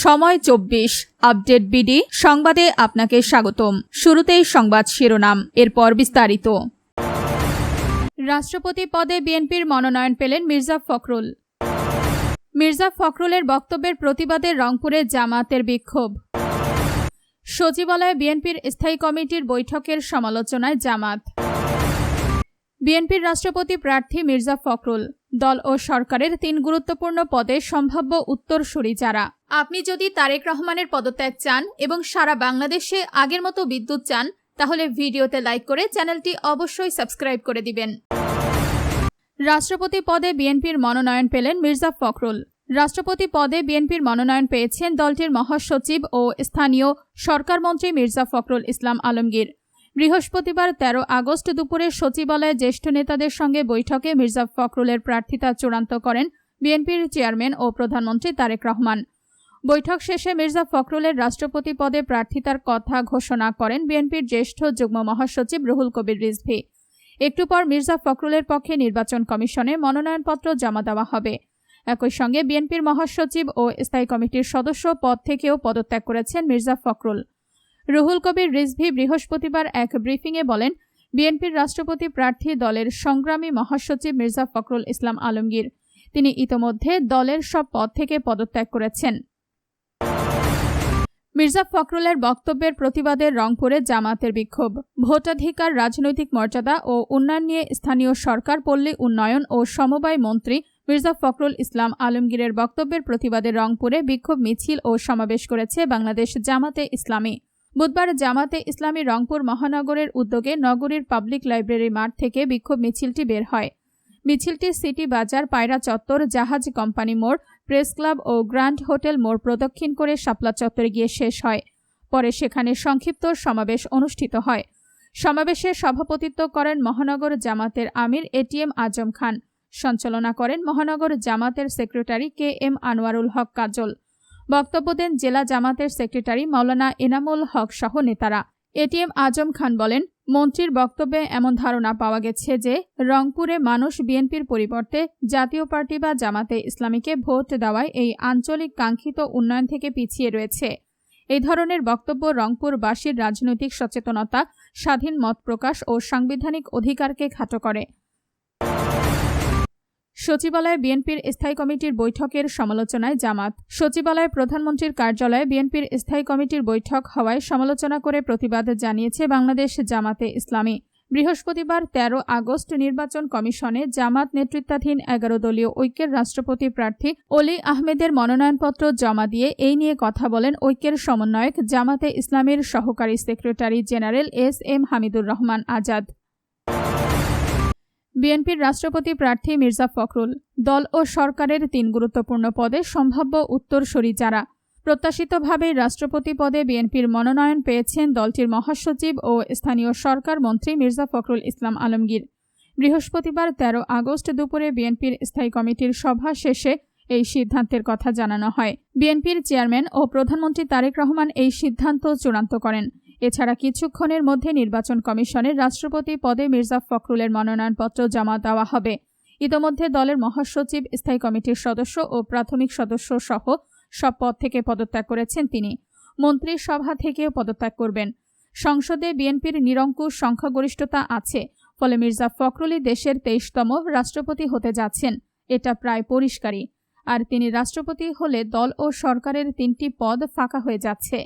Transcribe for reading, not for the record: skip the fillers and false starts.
সময় 24 update BD সংবাদে আপনাকে স্বাগতম। শুরুতেই সংবাদ শিরোনাম, এরপর বিস্তারিত। রাষ্ট্রপতি পদে বিএনপির মনোনয়ন পেলেন মির্জা ফখরুল। মির্জা ফখরুলের বক্তব্যের প্রতিবাদে রংপুরে জামায়াতের বিক্ষোভ। সচিবালয়ে বিএনপির স্থায়ী কমিটির বৈঠকের সমালোচনায় জামাত। বিএনপির রাষ্ট্রপতি প্রার্থী মির্জা ফখরুল, দল ও সরকারের 3 গুরুত্বপূর্ণ পদে সম্ভাব্য উত্তরসূরি যারা। আপনি যদি তারেক রহমানের পদত্যাগ চান এবং সারা বাংলাদেশে আগের মতো বিদ্যুৎ চান, তাহলে ভিডিওতে লাইক করে চ্যানেলটি অবশ্যই সাবস্ক্রাইব করে দিবেন। রাষ্ট্রপতি পদে বিএনপির মনোনয়ন পেলেন মির্জা ফখরুল। রাষ্ট্রপতি পদে বিএনপির মনোনয়ন পেয়েছেন দলটির মহাসচিব ও স্থানীয় সরকারমন্ত্রী মির্জা ফখরুল ইসলাম আলমগীর। বৃহস্পতিবার 13 আগস্ট দুপুরে সচিবালয়ে জ্যেষ্ঠ নেতাদের সঙ্গে বৈঠকে মির্জা ফখরুলের প্রার্থিতা চূড়ান্ত করেন বিএনপির চেয়ারম্যান ও প্রধানমন্ত্রী তারেক রহমান। বৈঠক শেষে মির্জা ফখরুলের রাষ্ট্রপতি পদে প্রার্থিতার কথা ঘোষণা করেন বিএনপির জ্যেষ্ঠ যুগ্ম মহাসচিব রুহুল কবির রিজভী। একটু পর মির্জা ফখরুলের পক্ষে নির্বাচন কমিশনে মনোনয়নপত্র জমা দেওয়া হবে। একই সঙ্গে বিএনপির মহাসচিব ও স্থায়ী কমিটির সদস্য পদ থেকেও পদত্যাগ করেছেন মির্জা ফখরুল। রুহুল কবির রিজভী বৃহস্পতিবার এক ব্রিফিংয়ে বলেন, বিএনপির রাষ্ট্রপতি প্রার্থী দলের সংগ্রামী মহাসচিব মির্জা ফখরুল ইসলাম আলমগীর। তিনি ইতোমধ্যে দলের সব পদ থেকে পদত্যাগ করেছেন। মির্জা ফখরুলের বক্তব্যের প্রতিবাদে রংপুরে জামায়াতের বিক্ষোভ। ভোটাধিকার, রাজনৈতিক মর্যাদা ও উন্নয়ন নিয়ে স্থানীয় সরকার, পল্লী উন্নয়ন ও সমবায় মন্ত্রী মির্জা ফখরুল ইসলাম আলমগীরের বক্তব্যের প্রতিবাদে রংপুরে বিক্ষোভ মিছিল ও সমাবেশ করেছে বাংলাদেশ জামাতে ইসলামী। বুধবার জামাতে ইসলামী রংপুর মহানগরের উদ্যোগে নগরীর পাবলিক লাইব্রেরি মাঠ থেকে বিক্ষোভ মিছিলটি বের হয়। মিছিলটি সিটি বাজার, পায়রা চত্বর, জাহাজ কোম্পানি মোড়, প্রেস ক্লাব ও গ্র্যান্ড হোটেল মোড় প্রদক্ষিণ করে শাপলা চত্বরে গিয়ে শেষ হয়। পরে সেখানে সংক্ষিপ্ত সমাবেশ অনুষ্ঠিত হয়। সমাবেশে সভাপতিত্ব করেন মহানগর জামাতের আমির এটিএম আজম খান। সঞ্চালনা করেন মহানগর জামাতের সেক্রেটারি KM আনোয়ারুল হক কাজল। বক্তব্য দেন জেলা জামাতের সেক্রেটারি মাওলানা এনামুল হক সহ নেতারা। এটিএম আজম খান বলেন, মন্ত্রীর বক্তব্যে এমন ধারণা পাওয়া গেছে যে রংপুরে মানুষ বিএনপির পরিবর্তে জাতীয় পার্টি বা জামাতে ইসলামীকে ভোট দেওয়ায় এই আঞ্চলিক কাঙ্ক্ষিত উন্নয়ন থেকে পিছিয়ে রয়েছে। এই ধরনের বক্তব্য রংপুরবাসীর রাজনৈতিক সচেতনতা, স্বাধীন মত প্রকাশ ও সাংবিধানিক অধিকারকে খাটো করে। সচিবালয়ে বিএনপির স্থায়ী কমিটির বৈঠকের সমালোচনায় জামাত। সচিবালয়ে প্রধানমন্ত্রীর কার্যালয়ে বিএনপির স্থায়ী কমিটির বৈঠক হওয়ায় সমালোচনা করে প্রতিবাদ জানিয়েছে বাংলাদেশ জামাতে ইসলামী। বৃহস্পতিবার 13 আগস্ট নির্বাচন কমিশনে জামাত নেতৃত্বাধীন 11 দলীয় ঐক্যের রাষ্ট্রপতি প্রার্থী অলি আহমেদের মনোনয়নপত্র জমা দিয়ে এই নিয়ে কথা বলেন ঐক্যের সমন্বয়ক জামাতে ইসলামীর সহকারী secretary general SM Hamidur Rahman Azad. বিএনপির রাষ্ট্রপতি প্রার্থী মির্জা ফখরুল, দল ও সরকারের 3 গুরুত্বপূর্ণ পদে সম্ভাব্য উত্তরসূরি যারা। প্রত্যাশিতভাবে রাষ্ট্রপতি পদে বিএনপির মনোনয়ন পেয়েছেন দলটির মহাসচিব ও স্থানীয় সরকার মন্ত্রী মির্জা ফখরুল ইসলাম আলমগীর। বৃহস্পতিবার 13 আগস্ট দুপুরে বিএনপির স্থায়ী কমিটির সভা শেষে এই সিদ্ধান্তের কথা জানানো হয়। বিএনপির চেয়ারম্যান ও প্রধানমন্ত্রী তারেক রহমান এই সিদ্ধান্ত চূড়ান্ত করেন। এছাড়া কিছুক্ষণের মধ্যে নির্বাচন কমিশনের রাষ্ট্রপতি পদে মির্জা ফখরুলের মনোনয়নপত্র জমা দেওয়া হবে। ইতোমধ্যে দলের মহাসচিব, স্থায়ী কমিটির সদস্য ও প্রাথমিক সদস্য সহ সব পদ থেকে পদত্যাগ করেছেন তিনি। মন্ত্রী সভা থেকেও পদত্যাগ করবেন। সংসদে বিএনপির নিরঙ্কুশ সংখ্যাগরিষ্ঠতা আছে, ফলে মির্জা ফখরুলই দেশের 23তম রাষ্ট্রপতি হতে যাচ্ছেন, এটা প্রায় পরিষ্কারই। আর তিনি রাষ্ট্রপতি হলে দল ও সরকারের 3টি পদ ফাঁকা হয়ে যাচ্ছে।